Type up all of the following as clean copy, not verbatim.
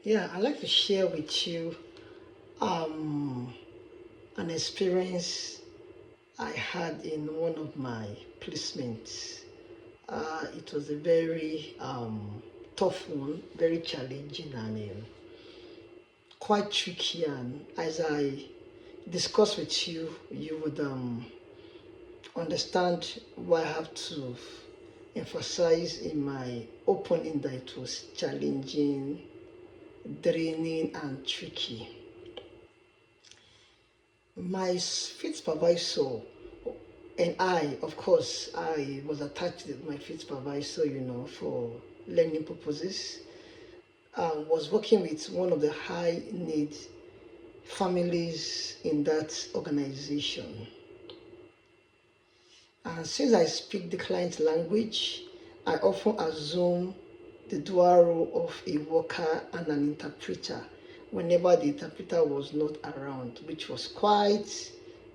Yeah, I'd like to share with you an experience I had in one of my placements. It was a very tough one, very challenging and quite tricky. And as I discuss with you, you would understand why I have to emphasize in my opening that it was challenging, draining, and tricky. My field supervisor and I, of course, I was attached with my field supervisor, for learning purposes. Was working with one of the high need families in that organization. And since I speak the client's language, I often assume the dual role of a worker and an interpreter whenever the interpreter was not around, which was quite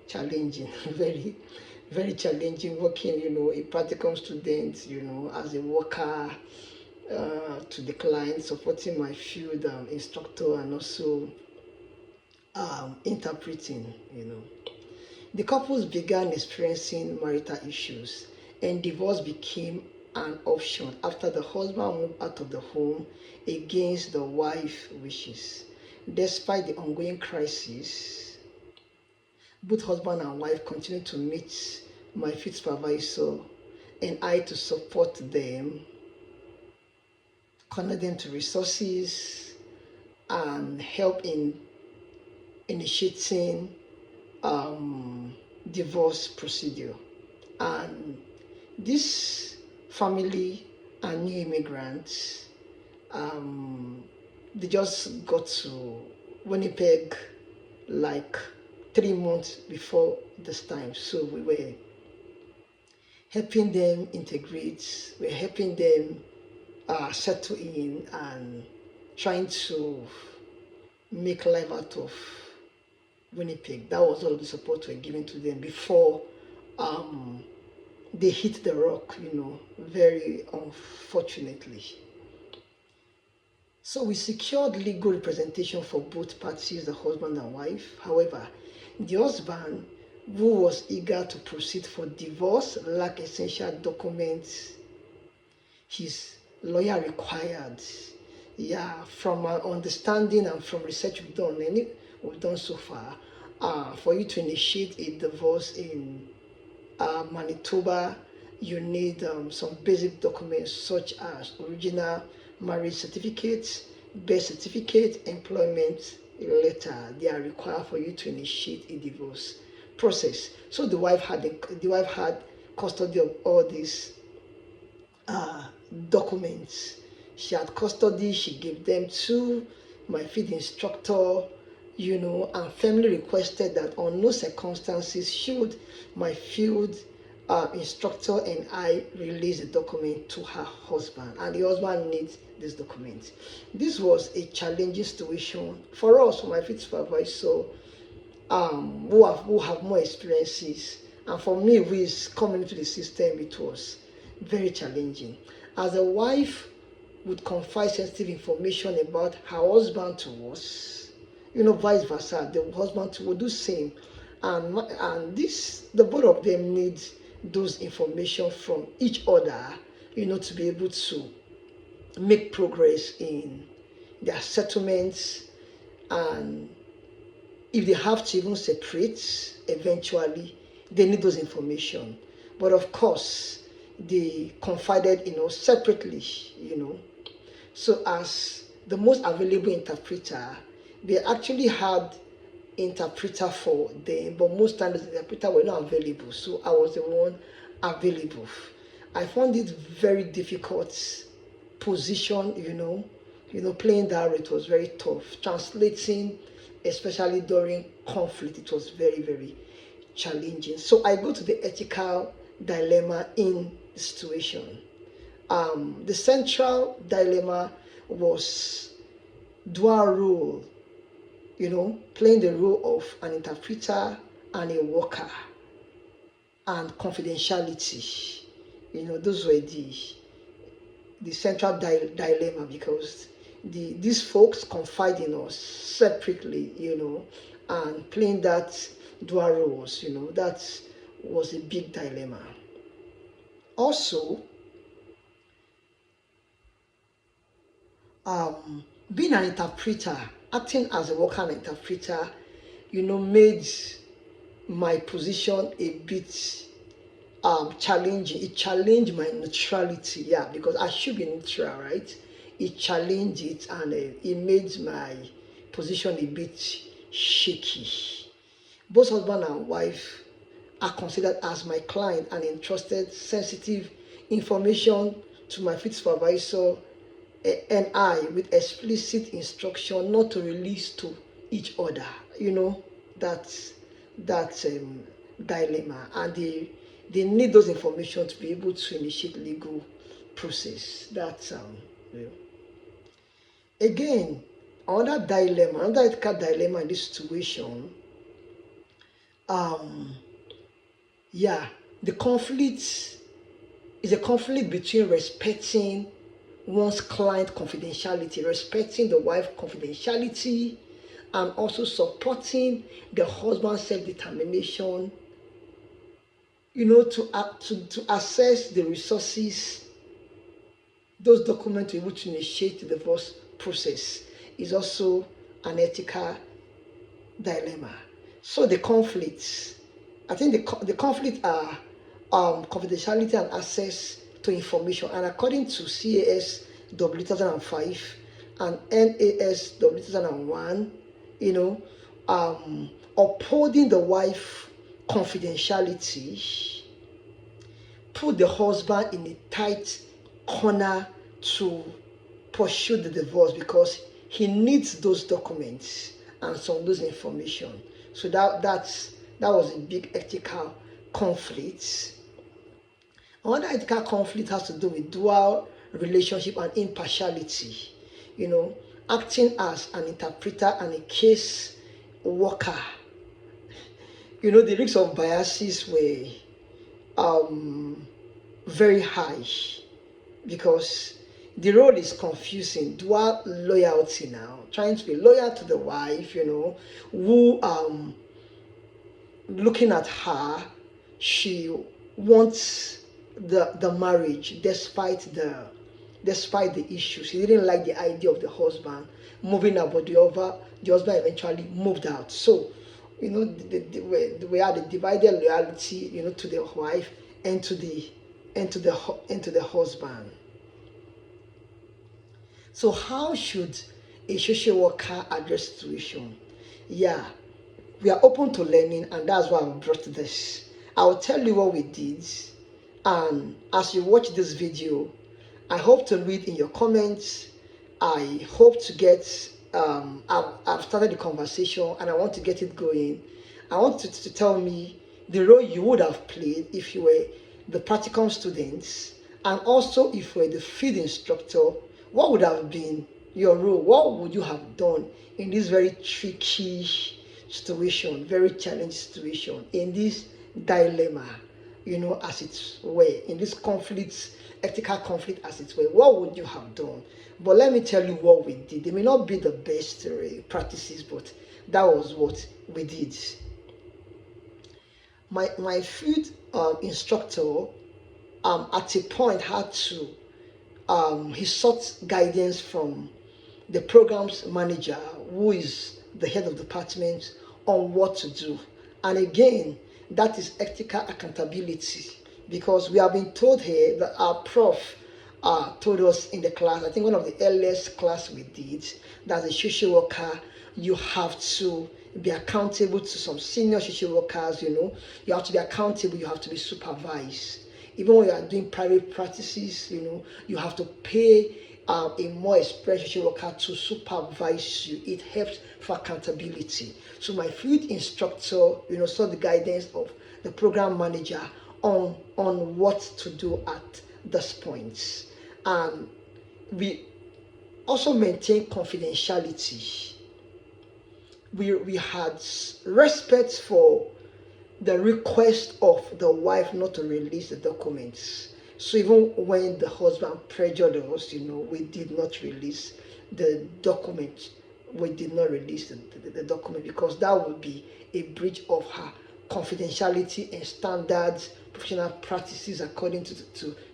challenging, very challenging working, a practicum student, as a worker to the client, supporting my field instructor and also interpreting. The couples began experiencing marital issues, and divorce became an option after the husband moved out of the home against the wife's wishes. Despite the ongoing crisis, both husband and wife continued to meet my field supervisor and I to support them, connect them to resources, and help in initiating divorce procedure. And this family are new immigrants. They just got to Winnipeg like 3 months before this time. So we were helping them integrate, we're helping them settle in and trying to make life out of Winnipeg. That was all of the support we're giving to them before they hit the rock, very unfortunately. So we secured legal representation for both parties, the husband and wife. However, the husband, who was eager to proceed for divorce, lacked essential documents his lawyer required. Yeah, from our understanding and from research we've done so far, for you to initiate a divorce in Manitoba, you need some basic documents such as original marriage certificate, birth certificate, employment letter. They are required for you to initiate a divorce process. So the wife had custody of all these documents. She had custody. She gave them to my field instructor, and family requested that on no circumstances should my field instructor and I release the document to her husband, and the husband needs this document. This was a challenging situation for us, for my field supervisor, who have more experiences, and for me, who is coming into the system, it was very challenging. As a wife would confide sensitive information about her husband to us, vice versa, the husband will do same, and the both of them need those information from each other, to be able to make progress in their settlements, and if they have to even separate eventually, they need those information. But of course, they confided, separately, So as the most available interpreter, they actually had interpreter for them, but most times the interpreter were not available. So I was the one available. I found it very difficult position, playing that role. It was very tough. Translating, especially during conflict, it was very, very challenging. So I go to the ethical dilemma in the situation. The central dilemma was dual role, playing the role of an interpreter and a worker, and confidentiality. Those were the central dilemma, because these folks confide in us separately, and playing that dual roles, that was a big dilemma. Also, being an interpreter, acting as a worker and interpreter, made my position a bit challenging. It challenged my neutrality, yeah, because I should be neutral, right? It challenged it, and it made my position a bit shaky. Both husband and wife are considered as my client and entrusted sensitive information to my field supervisor and I with explicit instruction not to release to each other. That's dilemma, and they need those information to be able to initiate legal process. That's again another ethical dilemma in this situation. Yeah, the conflict is a conflict between respecting one's client confidentiality, respecting the wife confidentiality, and also supporting the husband's self-determination, to assess the resources, those documents to be able to initiate the divorce process is also an ethical dilemma. So the conflicts, I think the conflict are confidentiality and access to information. And according to CAS W 2005 and NAS W 2001, upholding the wife confidentiality put the husband in a tight corner to pursue the divorce because he needs those documents and some of those information. So that was a big ethical conflict. Another ethical conflict has to do with dual relationship and impartiality. Acting as an interpreter and a case worker. The risks of biases were very high because the role is confusing. Dual loyalty now, trying to be loyal to the wife, who looking at her, she wants the marriage despite the issues. She didn't like the idea of the husband moving out, but the husband eventually moved out. So we had the divided loyalty, to the wife and to the husband. So how should a social worker address the situation? Yeah, we are open to learning, and that's why I brought this. I'll tell you what we did, and as you watch this video, I hope to read in your comments. I hope to get I've started the conversation and I want to get it going. I want you to tell me the role you would have played if you were the practicum students, and also if you were the field instructor. What would have been your role? What would you have done in this very tricky situation, very challenging situation, in this dilemma, as it were, in this conflict, ethical conflict as it were? What would you have done? But let me tell you what we did. They may not be the best practices, but that was what we did. My field instructor at a point had to he sought guidance from the program's manager, who is the head of department, on what to do. And again, that is ethical accountability, because we have been told here that our prof told us in the class, I think one of the earliest class we did, that as a social worker, you have to be accountable to some senior social workers. You have to be accountable, you have to be supervised. Even when you are doing private practices, you have to pay a more experienced social worker to supervise you. It helps for accountability. So my field instructor, sought the guidance of the program manager on what to do at this point. And we also maintain confidentiality. We had respect for the request of the wife not to release the documents. So even when the husband pressured us, we did not release the document. We did not release the document because that would be a breach of her confidentiality and standards, professional practices according to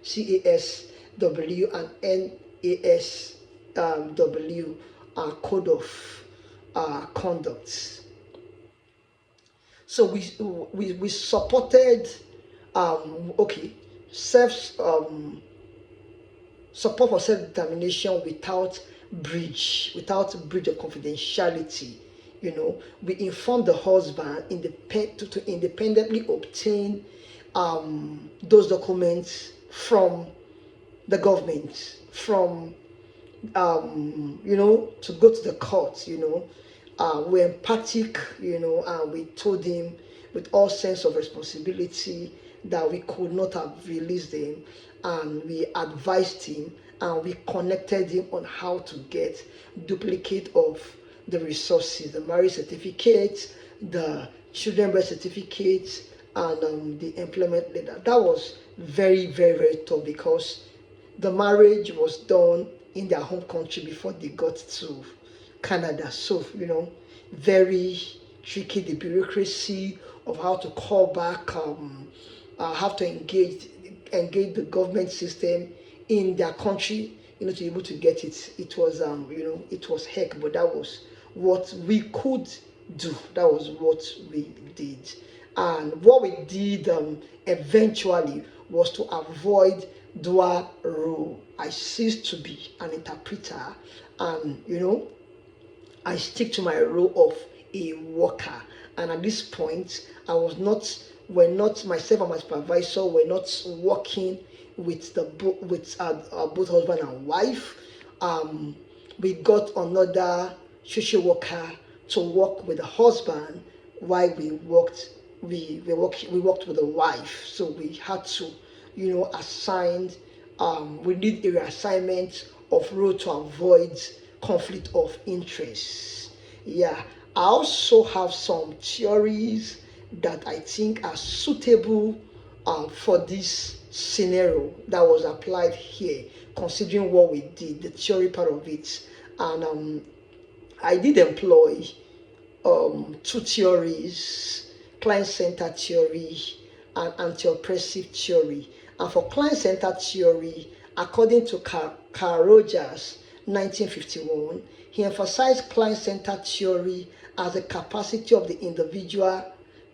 CASW and NASW code of conduct. So we supported self support for self-determination without breach of confidentiality. We informed the husband to independently obtain those documents from the government, from to go to the court. We're empathic, and we told him with all sense of responsibility that we could not have released them, and we advised him and we connected him on how to get duplicate of the resources, the marriage certificate, the children birth certificate, and the employment letter. That was very, very, very tough because the marriage was done in their home country before they got to Canada. So, very tricky, the bureaucracy of how to call back, have to engage the government system in their country, to be able to get it. It was, it was heck, but that was what we could do. That was what we did. And what we did eventually was to avoid dual role. I ceased to be an interpreter, and I stick to my role of a worker. And at this point, we're not myself and my supervisor. We're not working with both husband and wife. We got another social worker to work with the husband while we worked with the wife. So we had to assigned we did a reassignment of role to avoid conflict of interest. I also have some theories that I think are suitable for this scenario that was applied here, considering what we did, the theory part of it. And I did employ two theories: client-centered theory and anti-oppressive theory. And for client-centered theory, according to Carl Rogers, 1951, he emphasized client-centered theory as the capacity of the individual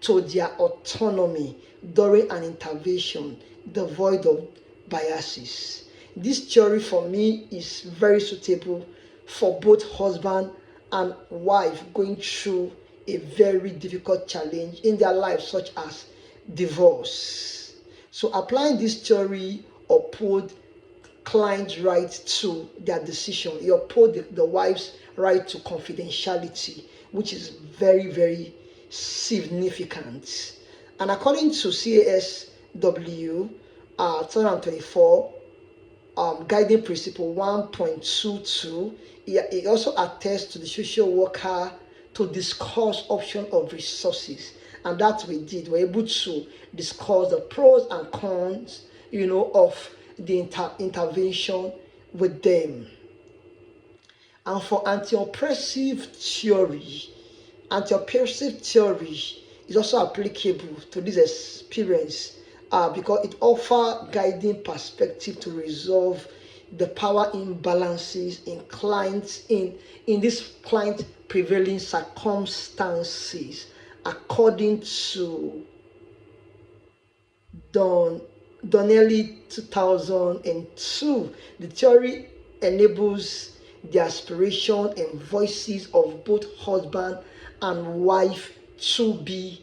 to their autonomy during an intervention devoid of biases. This theory for me is very suitable for both husband and wife going through a very difficult challenge in their life, such as divorce. So applying this theory uphold client's right to their decision. It uphold the wife's right to confidentiality, which is very, very significant. And according to CASW 2024 guiding principle 1.22, it also attests to the social worker to discuss option of resources, and that we did. We're able to discuss the pros and cons, of the intervention with them. And for anti-oppressive theory is also applicable to this experience because it offers guiding perspective to resolve the power imbalances in this client prevailing circumstances, according to Donnelly 2002. The theory enables the aspiration and voices of both husband and wife to be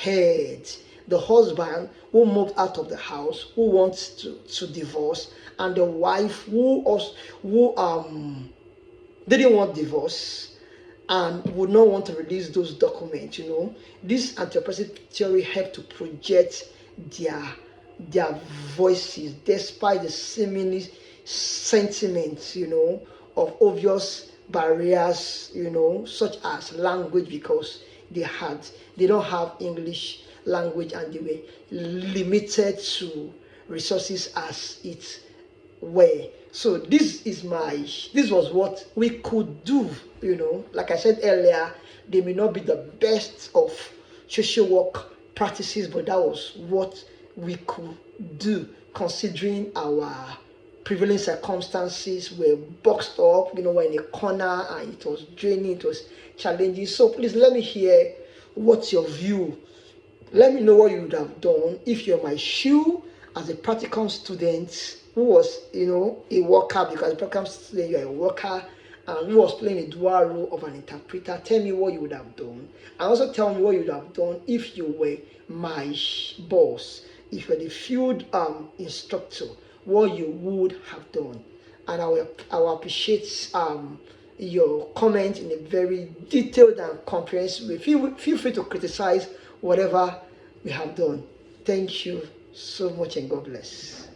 heard. The husband who moved out of the house, who wants to divorce, and the wife who didn't want divorce and would not want to release those documents. This anti-oppressive theory helped to project their voices despite the seemingly sentiments, of obvious barriers, such as language, because they don't have English language and they were limited to resources as it were. So this was what we could do. Like I said earlier, they may not be the best of social work practices, but that was what we could do considering our prevailing circumstances. Were boxed up, we're in a corner and it was draining, it was challenging. So please let me hear what's your view. Let me know what you would have done if you're my shoe as a practicum student who was, a worker, because as a practicum student you're a worker, and who was playing a dual role of an interpreter. Tell me what you would have done. And also tell me what you would have done if you were my boss, if you're the field instructor, what you would have done. And I will appreciate your comment in a very detailed and comprehensive way. Feel free to criticize whatever we have done. Thank you so much and God bless.